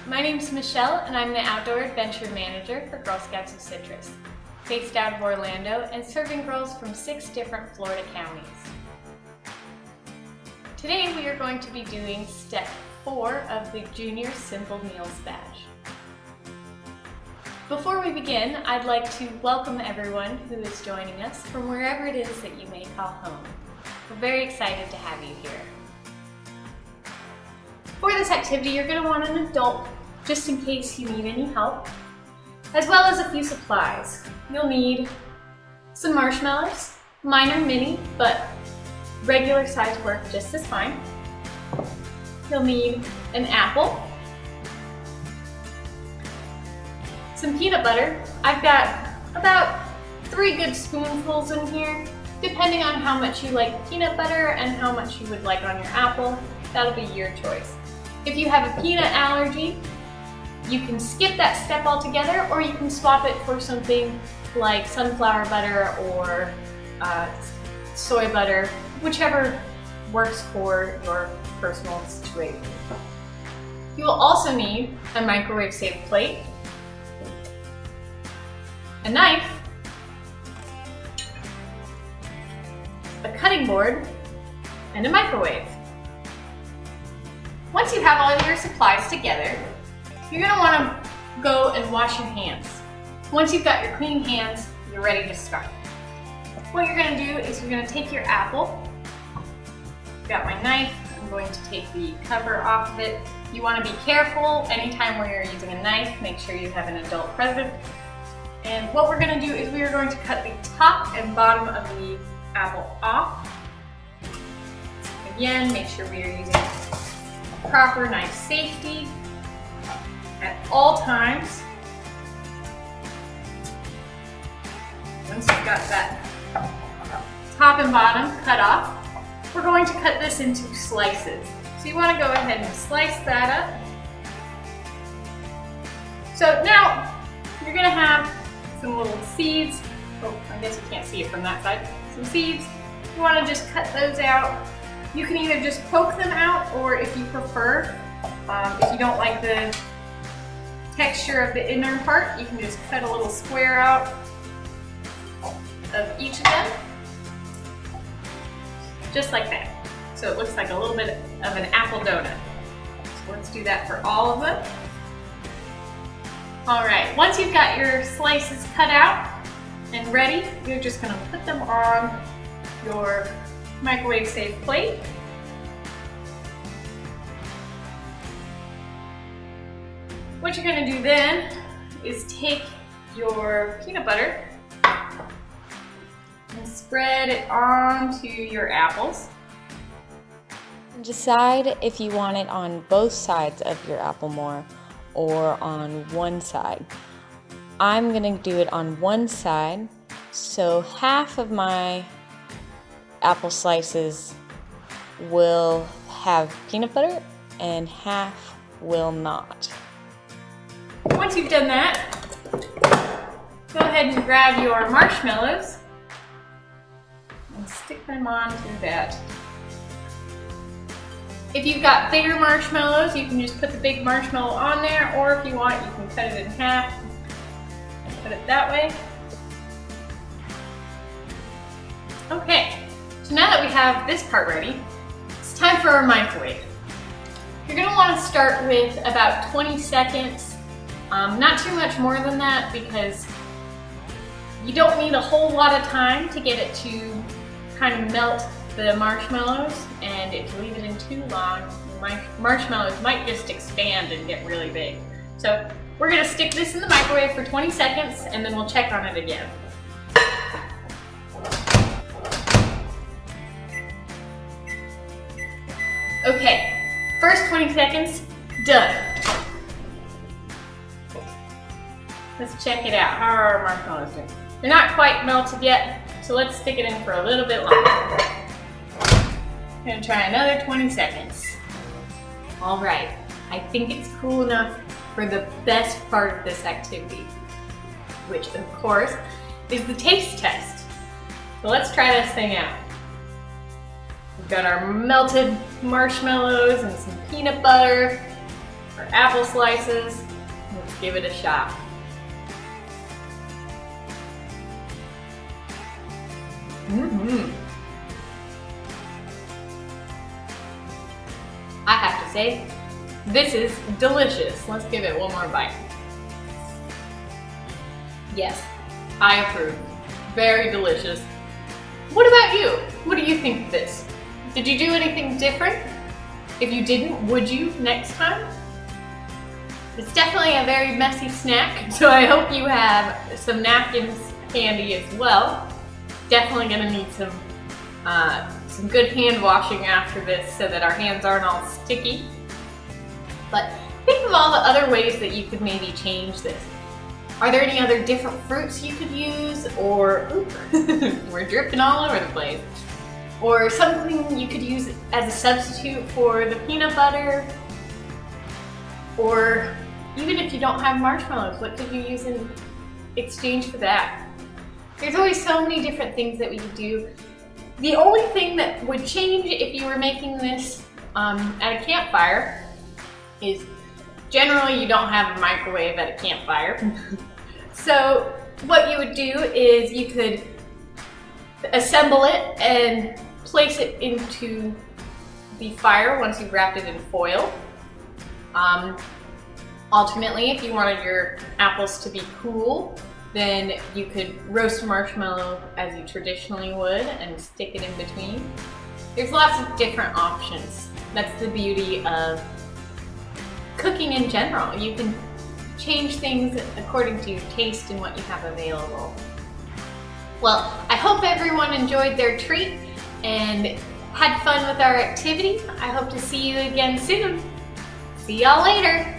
My name's Michelle and I'm the Outdoor Adventure Manager for Girl Scouts of Citrus, based out of Orlando and serving girls from 6 different Florida counties. Today we are going to be doing step 4 of the Junior Simple Meals Badge. Before we begin, I'd like to welcome everyone who is joining us from wherever it is that you may call home. We're very excited to have you here. For this activity, you're going to want an adult, just in case you need any help, as well as a few supplies. You'll need some marshmallows. Mine are mini, but regular size work just as fine. You'll need an apple, some peanut butter. I've got about 3 good spoonfuls in here, depending on how much you like peanut butter and how much you would like on your apple. That'll be your choice. If you have a peanut allergy, you can skip that step altogether, or you can swap it for something like sunflower butter or soy butter, whichever works for your personal situation. You will also need a microwave safe plate, a knife, a cutting board, and a microwave. Once you have all of your supplies together, you're going to want to go and wash your hands. Once you've got your clean hands, you're ready to start. What you're going to do is you're going to take your apple. I've got my knife. I'm going to take the cover off of it. You want to be careful anytime when you're using a knife. Make sure you have an adult present. And what we're going to do is we are going to cut the top and bottom of the apple off. Again, make sure we are using proper knife safety at all times. Once you've got that top and bottom cut off, we're going to cut this into slices. So you want to go ahead and slice that up. So now you're going to have some little seeds. Oh, I guess you can't see it from that side. Some seeds. You want to just cut those out. You can either just poke them out, or if you prefer, if you don't like the texture of the inner part, you can just cut a little square out of each of them, just like that. So it looks like a little bit of an apple donut. So let's do that for all of them. All right, once you've got your slices cut out and ready, you're just gonna put them on your microwave safe plate. What you're going to do then is take your peanut butter and spread it onto your apples. Decide if you want it on both sides of your apple more or on one side. I'm going to do it on one side, so half of my apple slices will have peanut butter and half will not. Once you've done that, go ahead and grab your marshmallows and stick them onto that. If you've got bigger marshmallows, you can just put the big marshmallow on there, or if you want, you can cut it in half and put it that way. Okay. So now that we have this part ready, it's time for our microwave. You're going to want to start with about 20 seconds, not too much more than that, because you don't need a whole lot of time to get it to kind of melt the marshmallows, and if you leave it in too long, the marshmallows might just expand and get really big. So we're going to stick this in the microwave for 20 seconds and then we'll check on it again. Okay, first 20 seconds, done. Let's check it out. How are our marshmallows doing? They're not quite melted yet, so let's stick it in for a little bit longer. I'm gonna try another 20 seconds. All right, I think it's cool enough for the best part of this activity, which of course is the taste test. So let's try this thing out. We've got our melted marshmallows and some peanut butter, our our apple slices. Let's give it a shot. I have to say, this is delicious. Let's give it one more bite. Yes, I approve. Very delicious. What about you? What do you think of this? Did you do anything different? If you didn't, would you next time? It's definitely a very messy snack, so I hope you have some napkins handy as well. Definitely gonna need some good hand washing after this so that our hands aren't all sticky. But think of all the other ways that you could maybe change this. Are there any other different fruits you could use? Or, we're dripping all over the place. Or something you could use as a substitute for the peanut butter. Or even if you don't have marshmallows, what could you use in exchange for that? There's always so many different things that we could do. The only thing that would change if you were making this at a campfire is generally you don't have a microwave at a campfire. So what you would do is you could assemble it and place it into the fire once you've wrapped it in foil. Alternately, if you wanted your apples to be cool, then you could roast a marshmallow as you traditionally would and stick it in between. There's lots of different options. That's the beauty of cooking in general. You can change things according to your taste and what you have available. Well, I hope everyone enjoyed their treat and had fun with our activity. I hope to see you again soon. See y'all later.